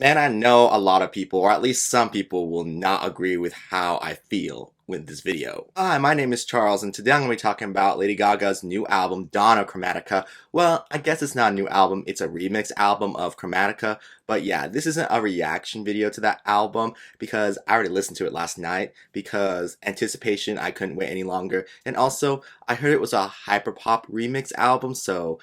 Man, I know a lot of people, or at least some people, will not agree with how I feel with this video. Hi, my name is Charles, and today I'm going to be talking about Lady Gaga's new album, Dawn of Chromatica. Well, I guess it's not a new album, it's a remix album of Chromatica, but yeah, this isn't a reaction video to that album, because I already listened to it last night, because anticipation, I couldn't wait any longer, and also, I heard it was a hyperpop remix album, so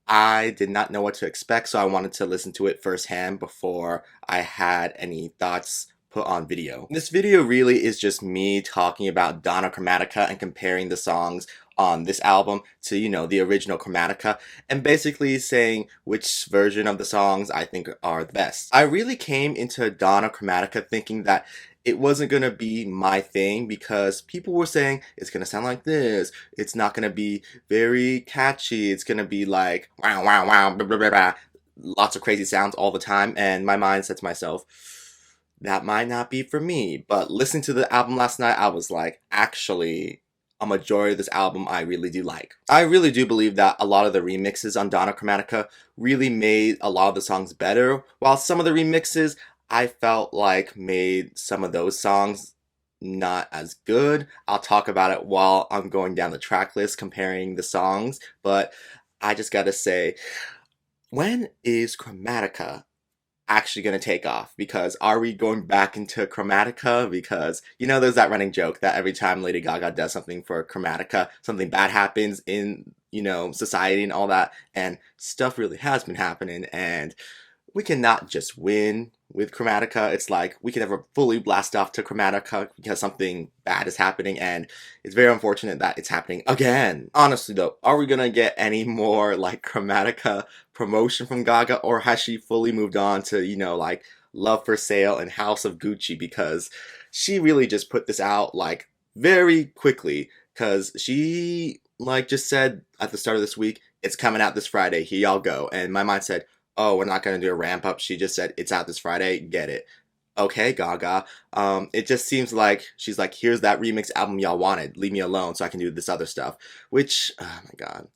I did not know what to expect, so I wanted to listen to it firsthand before I had any thoughts put on video. This video really is just me talking about Dawn of Chromatica and comparing the songs on this album to, the original Chromatica, and basically saying which version of the songs I think are the best. I really came into Dawn of Chromatica thinking that it wasn't gonna be my thing because people were saying it's gonna sound like this, it's not gonna be very catchy, it's gonna be like wow wow wow blah, blah, blah, blah. Lots of crazy sounds all the time, and my mind said to myself, that might not be for me. But listening to the album last night, I was like, actually, a majority of this album I really do like. I really do believe that a lot of the remixes on Dawn of Chromatica really made a lot of the songs better, while some of the remixes I felt like made some of those songs not as good. I'll talk about it while I'm going down the track list comparing the songs, but I just gotta say, when is Chromatica actually going to take off? Because are we going back into Chromatica? Because, there's that running joke that every time Lady Gaga does something for Chromatica, something bad happens in, society and all that. And stuff really has been happening. And we cannot just win with Chromatica. It's like we can never fully blast off to Chromatica because something bad is happening, and it's very unfortunate that it's happening again. Honestly though, are we gonna get any more like Chromatica promotion from Gaga, or has she fully moved on to, like Love for Sale and House of Gucci? Because she really just put this out like very quickly, because she like just said at the start of this week, it's coming out this Friday, here y'all go. And my mind said, oh, we're not going to do a ramp up. She just said, it's out this Friday, get it. Okay, Gaga. It just seems like she's like, here's that remix album y'all wanted. Leave me alone so I can do this other stuff. Which, oh my god.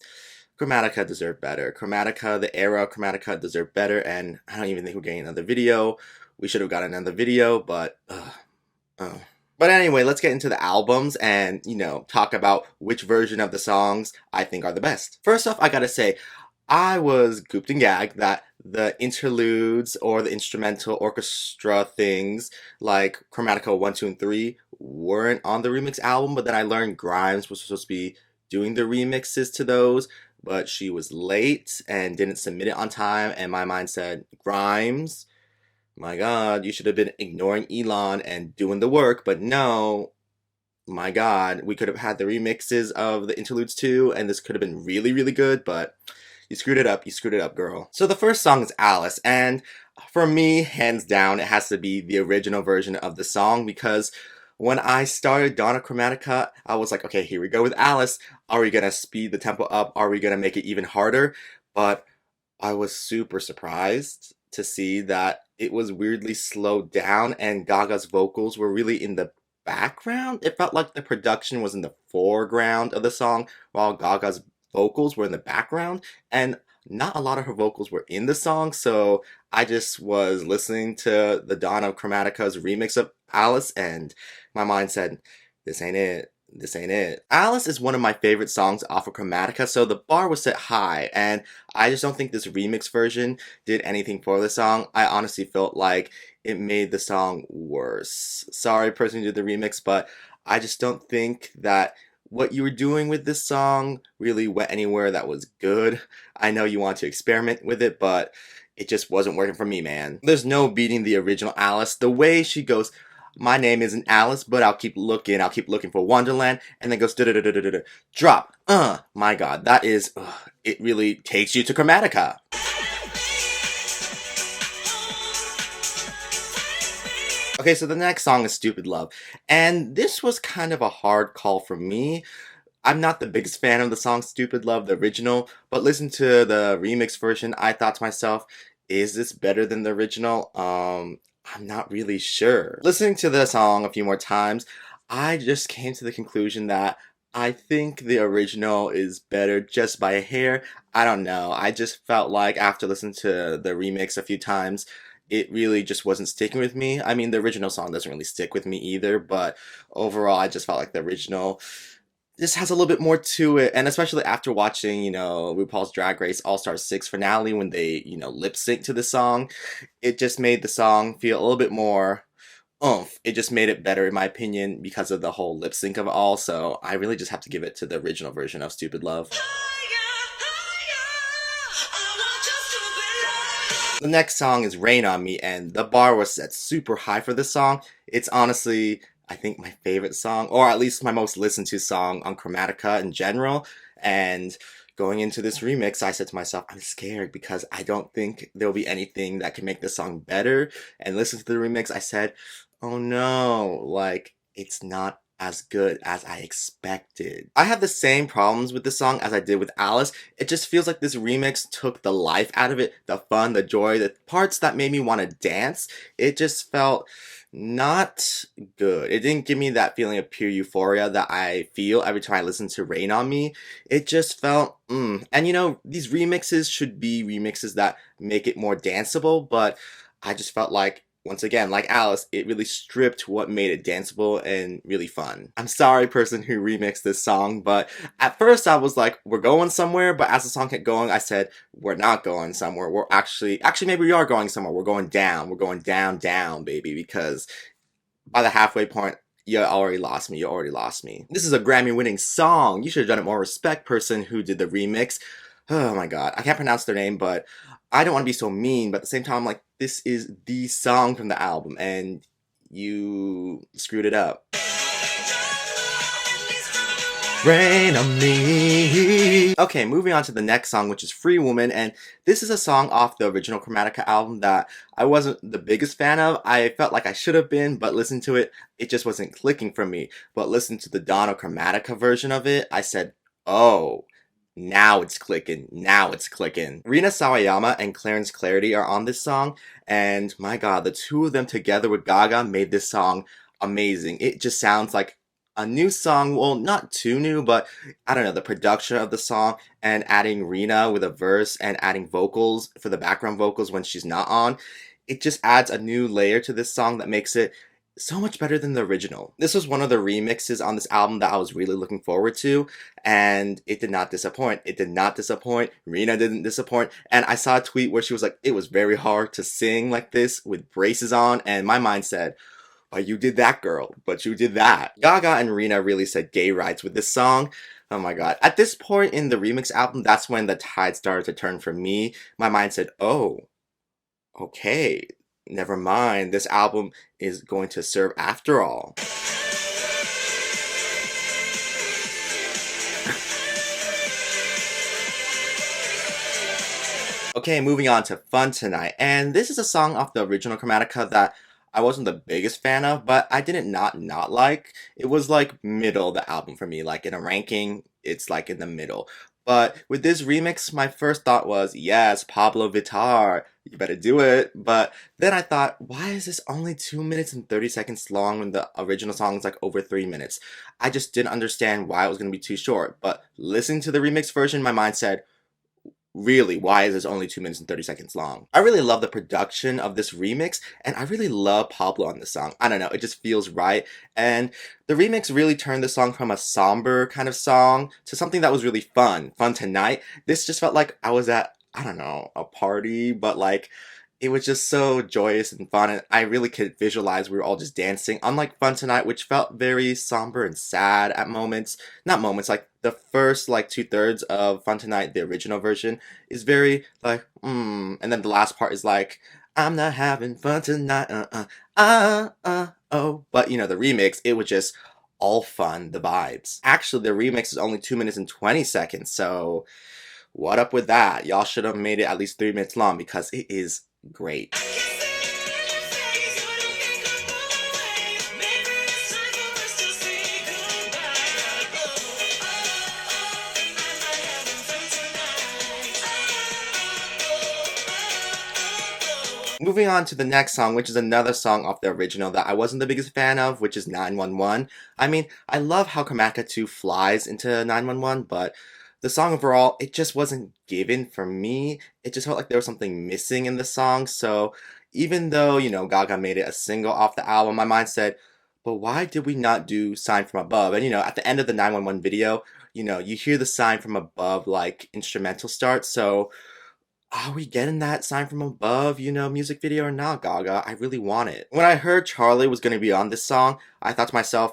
Chromatica deserved better. Chromatica, the era of Chromatica deserved better, and I don't even think we're getting another video. We should have got another video, but, uh. But anyway, let's get into the albums and, talk about which version of the songs I think are the best. First off, I gotta say, I was gooped and gagged that the interludes or the instrumental orchestra things like Chromatica 1, 2, and 3 weren't on the remix album, but then I learned Grimes was supposed to be doing the remixes to those, but she was late and didn't submit it on time, and my mind said, Grimes, my god, you should have been ignoring Elon and doing the work, but no, my god, we could have had the remixes of the interludes too, and this could have been really, really good, but you screwed it up. You screwed it up, girl. So the first song is Alice, and for me, hands down, it has to be the original version of the song, because when I started Dawn of Chromatica, I was like, okay, here we go with Alice. Are we gonna speed the tempo up? Are we gonna make it even harder? But I was super surprised to see that it was weirdly slowed down and Gaga's vocals were really in the background. It felt like the production was in the foreground of the song while Gaga's vocals were in the background, and not a lot of her vocals were in the song, so I just was listening to the Dawn of Chromatica's remix of Alice, and my mind said, this ain't it. This ain't it. Alice is one of my favorite songs off of Chromatica, so the bar was set high, and I just don't think this remix version did anything for the song. I honestly felt like it made the song worse. Sorry, person who did the remix, but I just don't think that what you were doing with this song really went anywhere that was good. I know you want to experiment with it, but it just wasn't working for me, man. There's no beating the original Alice. The way she goes, my name isn't Alice, but I'll keep looking for Wonderland, and then goes da da da da da da, drop. My god, that is, it really takes you to Chromatica. Okay, so the next song is Stupid Love, and this was kind of a hard call for me. I'm not the biggest fan of the song Stupid Love, the original, but listen to the remix version, I thought to myself, is this better than the original? I'm not really sure. Listening to the song a few more times, I just came to the conclusion that I think the original is better just by a hair. I don't know. I just felt like after listening to the remix a few times, it really just wasn't sticking with me. I mean, the original song doesn't really stick with me either, but overall, I just felt like the original just has a little bit more to it. And especially after watching, RuPaul's Drag Race All-Star 6 finale when they, lip sync to the song, it just made the song feel a little bit more oomph. It just made it better in my opinion because of the whole lip sync of it all. So I really just have to give it to the original version of Stupid Love. The next song is Rain on Me, and the bar was set super high for this song. It's honestly, I think, my favorite song, or at least my most listened to song on Chromatica in general. And going into this remix, I said to myself, I'm scared because I don't think there'll be anything that can make this song better. And listen to the remix, I said, oh no, like, it's not as good as I expected. I have the same problems with this song as I did with Alice. It just feels like this remix took the life out of it, the fun, the joy, the parts that made me want to dance. It just felt not good. It didn't give me that feeling of pure euphoria that I feel every time I listen to Rain on Me. It just felt, And these remixes should be remixes that make it more danceable, but I just felt like, once again, like Alice, it really stripped what made it danceable and really fun. I'm sorry, person who remixed this song, but at first I was like, we're going somewhere, but as the song kept going, I said, we're not going somewhere. We're actually, maybe we are going somewhere. We're going down. We're going down, down, baby, because by the halfway point, you already lost me. You already lost me. This is a Grammy-winning song. You should have done it more. Respect, person who did the remix. Oh my god, I can't pronounce their name, but I don't want to be so mean, but at the same time, I'm like, this is the song from the album, and you screwed it up. Rain on me. Okay, moving on to the next song, which is Free Woman, and this is a song off the original Chromatica album that I wasn't the biggest fan of. I felt like I should have been, but listening to it, it just wasn't clicking for me. But listening to the Dawn of Chromatica version of it, I said, oh, now it's clicking. Now it's clicking. Rina Sawayama and Clarence Clarity are on this song, and my god, the two of them together with Gaga made this song amazing. It just sounds like a new song. Well, not too new, but I don't know, the production of the song and adding Rina with a verse and adding vocals for the background vocals when she's not on, it just adds a new layer to this song that makes it so much better than the original. This was one of the remixes on this album that I was really looking forward to, and it did not disappoint. It did not disappoint. Rina didn't disappoint. And I saw a tweet where she was like, it was very hard to sing like this with braces on, and my mind said, oh, you did that, girl, but you did that. Gaga and Rina really said gay rights with this song. Oh my god. At this point in the remix album, that's when the tide started to turn for me. My mind said, oh, okay, never mind. This album is going to serve after all. Okay, moving on to Fun Tonight. And this is a song off the original Chromatica that I wasn't the biggest fan of, but I didn't not like. It was like middle the album for me. Like in a ranking, it's like in the middle. But with this remix, my first thought was, yes, Pablo Vittar, you better do it. But then I thought, why is this only 2 minutes and 30 seconds long when the original song is like over 3 minutes? I just didn't understand why it was going to be too short. But listening to the remix version, my mind said, really, why is this only 2 minutes and 30 seconds long? I really love the production of this remix, and I really love Pablo on this song. I don't know, it just feels right. And the remix really turned the song from a somber kind of song to something that was really fun. Fun Tonight. This just felt like I was at, I don't know, a party, but like, it was just so joyous and fun, and I really could visualize we were all just dancing. Unlike Fun Tonight, which felt very somber and sad at moments. Not moments, like the first like 2/3 of Fun Tonight, the original version, is very like, and then the last part is like, I'm not having fun tonight, oh. But the remix, it was just all fun, the vibes. Actually, the remix is only 2 minutes and 20 seconds, so what up with that? Y'all should have made it at least 3 minutes long because it is great. Moving on to the next song, which is another song off the original that I wasn't the biggest fan of, which is 911. I mean, I love how Chromatica 2 flies into 911, but the song overall, it just wasn't given for me. It just felt like there was something missing in the song, so even though, Gaga made it a single off the album, my mind said, but why did we not do Sign from Above? And, at the end of the 911 video, you hear the Sign from Above, like, instrumental start, so are we getting that Sign from Above, music video or not, Gaga? I really want it. When I heard Charlie was going to be on this song, I thought to myself,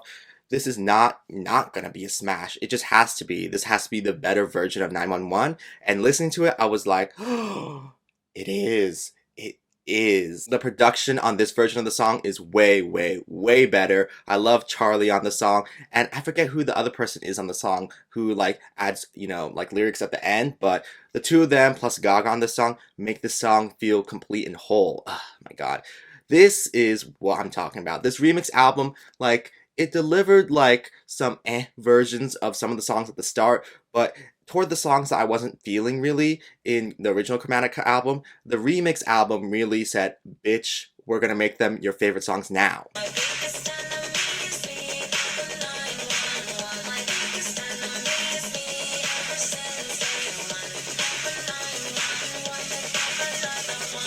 this is not gonna be a smash. It just has to be. This has to be the better version of 911. And listening to it, I was like, oh, it is. It is. The production on this version of the song is way, way, way better. I love Charlie on the song. And I forget who the other person is on the song who like adds, like lyrics at the end. But the two of them plus Gaga on this song make this song feel complete and whole. Oh my God. This is what I'm talking about. This remix album, like, it delivered like some versions of some of the songs at the start, but toward the songs that I wasn't feeling really in the original Chromatica album, the remix album really said, bitch, we're gonna make them your favorite songs now.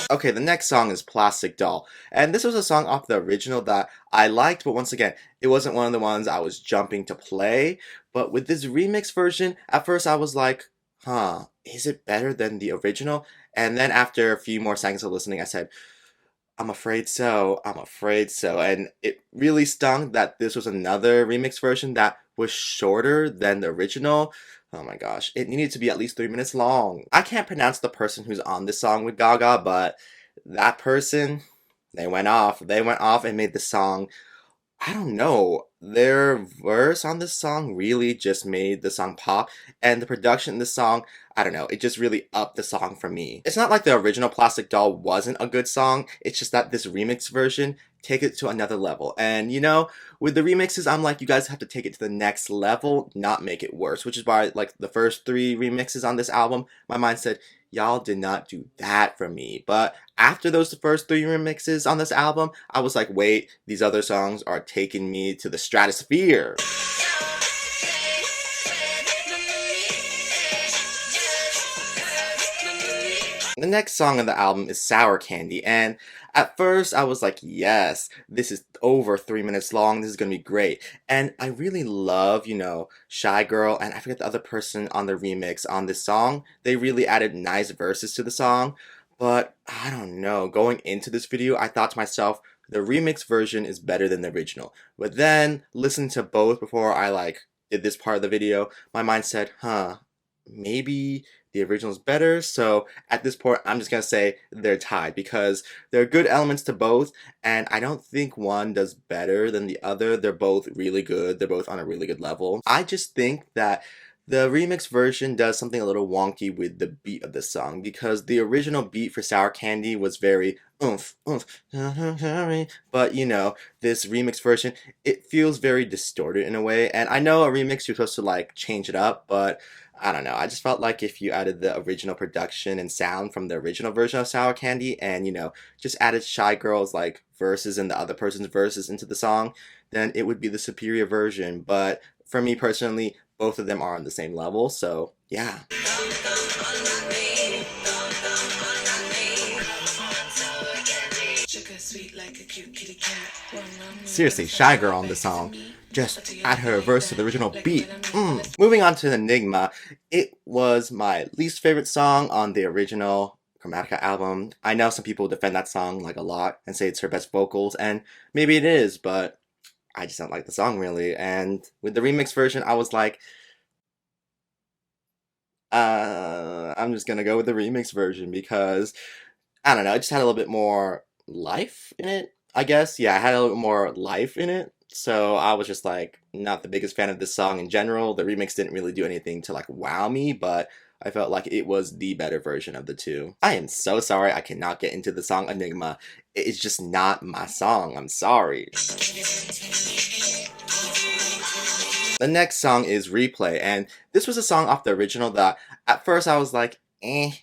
Okay, the next song is Plastic Doll, and this was a song off the original that I liked, but once again, it wasn't one of the ones I was jumping to play, but with this remix version, at first I was like, huh, is it better than the original? And then after a few more seconds of listening, I said, I'm afraid so, I'm afraid so, and it really stung that this was another remix version that was shorter than the original. Oh my gosh, it needed to be at least 3 minutes long. I can't pronounce the person who's on this song with Gaga, but that person, they went off. They went off and made the song, I don't know, their verse on this song really just made the song pop, and the production in this song, I don't know, it just really upped the song for me. It's not like the original Plastic Doll wasn't a good song, it's just that this remix version take it to another level. And with the remixes, I'm like, you guys have to take it to the next level, not make it worse, which is why like the first 3 remixes on this album, my mind said, y'all did not do that for me. But after those first 3 remixes on this album, I was like, wait, these other songs are taking me to the stratosphere. The next song on the album is Sour Candy, and at first I was like, yes, this is over 3 minutes long, this is gonna be great. And I really love, Shy Girl, and I forget the other person on the remix on this song. They really added nice verses to the song, but I don't know, going into this video, I thought to myself, the remix version is better than the original. But then, listening to both before I did this part of the video, my mind said, huh, maybe the original is better. So at this point, I'm just gonna say they're tied because there are good elements to both, and I don't think one does better than the other. They're both really good. They're both on a really good level. I just think that the remix version does something a little wonky with the beat of the song because the original beat for Sour Candy was very oomph, oomph, but this remix version, it feels very distorted in a way, and I know a remix you're supposed to change it up, but I don't know, I just felt like if you added the original production and sound from the original version of Sour Candy and, just added Shy Girl's verses and the other person's verses into the song, then it would be the superior version. But for me personally, both of them are on the same level, so yeah. Seriously, Shy Girl on the song. Just add her verse to the original beat. Moving on to Enigma, it was my least favorite song on the original Chromatica album. I know some people defend that song a lot and say it's her best vocals, and maybe it is, but I just don't like the song really. And with the remix version, I was like, I'm just gonna go with the remix version because, I don't know, it just had a little bit more life in it, I guess. Yeah, it had a little bit more life in it. So I was just not the biggest fan of this song in general. The remix didn't really do anything to wow me, but I felt like it was the better version of the two. I am so sorry I cannot get into the song Enigma. It's just not my song. I'm sorry. The next song is Replay, and this was a song off the original that at first I was like,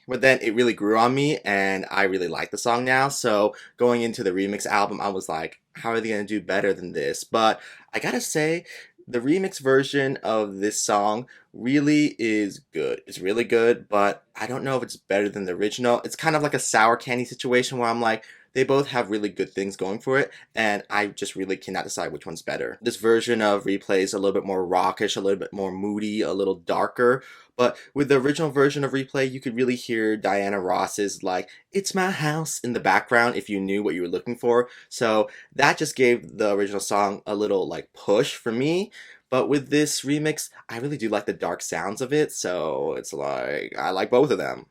but then it really grew on me and I really like the song now. So going into the remix album, I was like, how are they gonna do better than this? But I gotta say, the remix version of this song really is good. It's really good, but I don't know if it's better than the original. It's kind of like a Sour Candy situation where I'm like, they both have really good things going for it, and I just really cannot decide which one's better. This version of Replay is a little bit more rockish, a little bit more moody, a little darker, but with the original version of Replay, you could really hear Diana Ross's like, "It's my house" in the background if you knew what you were looking for. So that just gave the original song a little like push for me. But with this remix, I really do like the dark sounds of it, so it's like, I like both of them.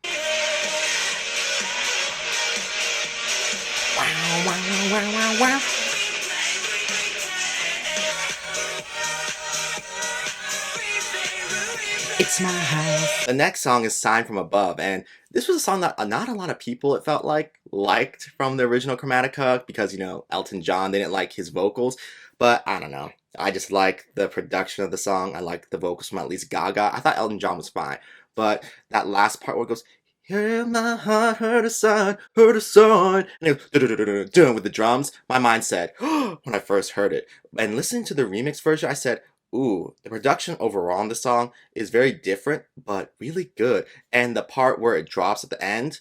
Wow, wow, wow, wow, wow. It's my house. The next song is Sign from Above, and this was a song that not a lot of people, it felt like, liked from the original Chromatica because, you know, Elton John, they didn't like his vocals, but I don't know. I just like the production of the song. I like the vocals from at least Gaga. I thought Elton John was fine, but that last part where it goes, "Hear my heart, heard a sign, and it goes dun with the drums, my mind said, when I first heard it. And listening to the remix version, I said, ooh, the production overall on the song is very different, but really good. And the part where it drops at the end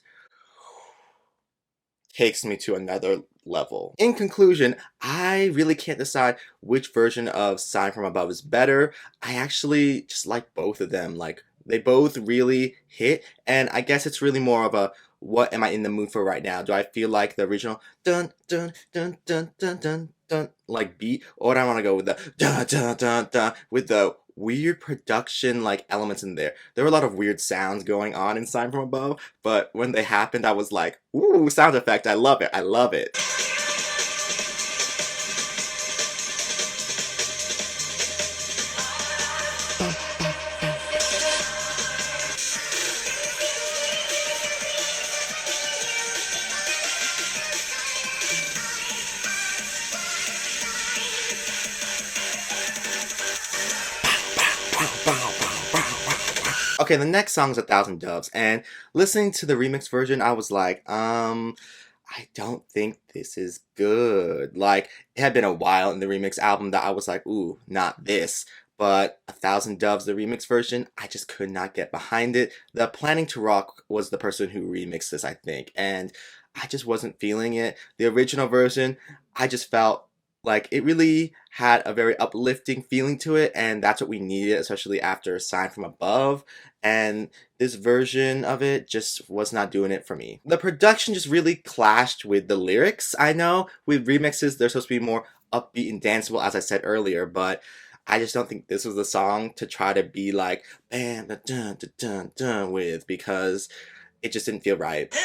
takes me to another level. In conclusion, I really can't decide which version of Sign from Above is better. I actually just like both of them. Like, they both really hit, and I guess it's really more of a what am I in the mood for right now? Do I feel like the original dun dun dun dun dun dun dun like beat, or do I want to go with the dun dun dun dun with the weird production like elements in there? There were a lot of weird sounds going on in Sign from Above, but when they happened, I was like, ooh, sound effect, I love it, I love it. Okay, the next song is 1,000 Doves, and listening to the remix version, I was like, I don't think this is good. Like, it had been a while in the remix album that I was like, ooh, not this. But 1,000 Doves, the remix version, I just could not get behind it. The Planning to Rock was the person who remixed this, I think, and I just wasn't feeling it. The original version, I just felt like it really had a very uplifting feeling to it, and that's what we needed, especially after Sign from Above. And this version of it just was not doing it for me. The production just really clashed with the lyrics. I know with remixes, they're supposed to be more upbeat and danceable, as I said earlier, but I just don't think this was the song to try to be like, bam, da, dun, da, dun, dun, with, because it just didn't feel right.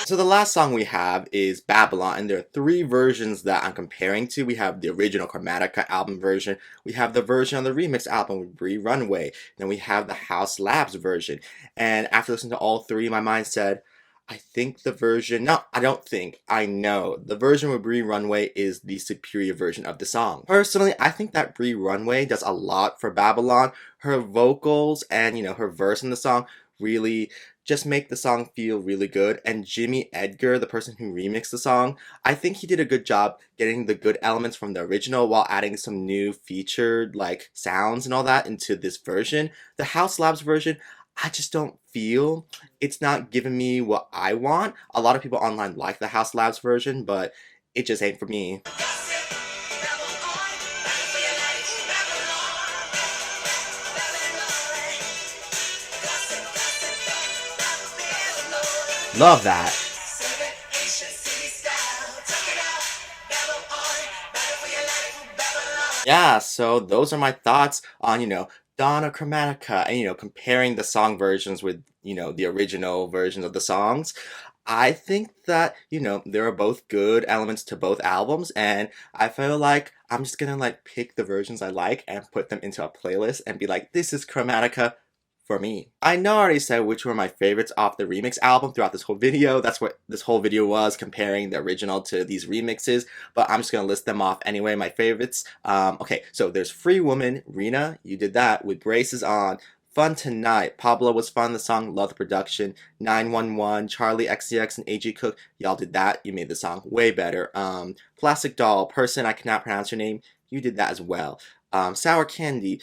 So the last song we have is Babylon, and there are three versions that I'm comparing to. We have the original Chromatica album version, we have the version on the remix album with Bree Runway, then we have the House Labs version. And after listening to all three, my mind said, I think the version, no, I don't think, I know, the version with Bree Runway is the superior version of the song. Personally, I think that Bree Runway does a lot for Babylon. Her vocals and, you know, her verse in the song really just make the song feel really good. And Jimmy Edgar, the person who remixed the song, I think he did a good job getting the good elements from the original while adding some new featured like sounds and all that into this version. The House Labs version, I just don't feel it's not giving me what I want. A lot of people online like the House Labs version, but it just ain't for me. Love that. Yeah, so those are my thoughts on, you know, Dawn of Chromatica and, you know, comparing the song versions with, you know, the original versions of the songs. I think that, you know, there are both good elements to both albums, and I feel like I'm just gonna like pick the versions I like and put them into a playlist and be like, this is Chromatica for me. I know I already said which were my favorites off the remix album throughout this whole video. That's what this whole video was, comparing the original to these remixes, but I'm just gonna list them off anyway, my favorites. Okay, so there's Free Woman, Rena, you did that with Braces On. Fun Tonight, Pablo was fun, the song, love the production. 911, Charlie XCX and AG Cook, y'all did that, you made the song way better. Plastic Doll, Person, I cannot pronounce your name, you did that as well. Sour Candy,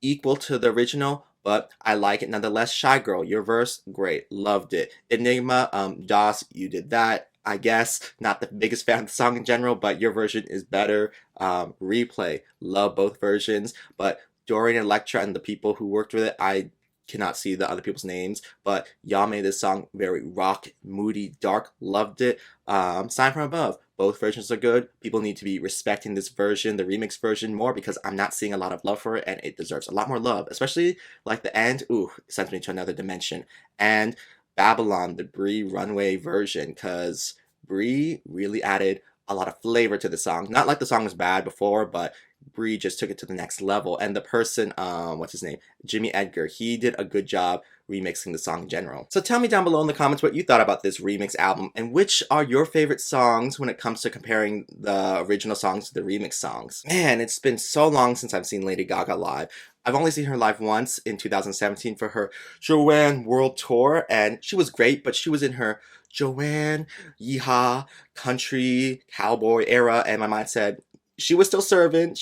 equal to the original, but I like it nonetheless. Shy Girl, your verse, great, loved it. Enigma, DOS, you did that. I guess not the biggest fan of the song in general, but your version is better. Replay, love both versions, but Dorian and Electra and the people who worked with it, I cannot see the other people's names, but y'all made this song very rock, moody, dark. Loved it. Sign from Above. Both versions are good. People need to be respecting this version, the remix version, more because I'm not seeing a lot of love for it, and it deserves a lot more love. Especially like the end. Ooh, it sends me to another dimension. And Babylon, the Brie Runway version, because Brie really added a lot of flavor to the song. Not like the song was bad before, but Brie just took it to the next level. And the person, what's his name? Jimmy Edgar, he did a good job remixing the song in general. So tell me down below in the comments what you thought about this remix album, and which are your favorite songs when it comes to comparing the original songs to the remix songs. Man, it's been so long since I've seen Lady Gaga live. I've only seen her live once in 2017 for her Joanne World Tour, and she was great, but she was in her Joanne, yeehaw, country, cowboy era, and my mind said, she was still serving,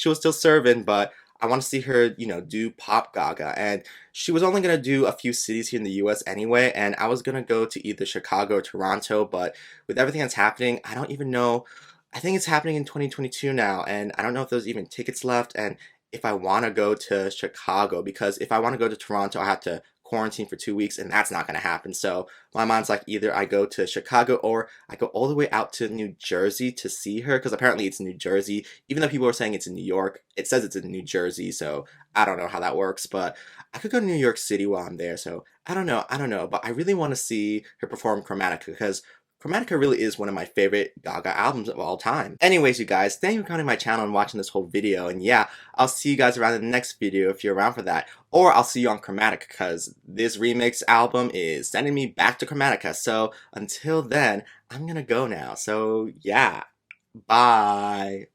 but I want to see her, do pop Gaga. And she was only going to do a few cities here in the US anyway, and I was going to go to either Chicago or Toronto, but with everything that's happening, I don't even know. I think it's happening in 2022 now, and I don't know if there's even tickets left, and if I want to go to Chicago, because if I want to go to Toronto, I have to quarantine for 2 weeks, and that's not going to happen. So my mind's like, either I go to Chicago or I go all the way out to New Jersey to see her, because apparently it's New Jersey. Even though people are saying it's in New York, it says it's in New Jersey, so I don't know how that works, but I could go to New York City while I'm there, so I don't know, but I really want to see her perform Chromatica, because Chromatica really is one of my favorite Gaga albums of all time. Anyways, you guys, thank you for coming to my channel and watching this whole video, and yeah, I'll see you guys around in the next video if you're around for that. Or I'll see you on Chromatica, because this remix album is sending me back to Chromatica, so until then, I'm gonna go now. So yeah, bye!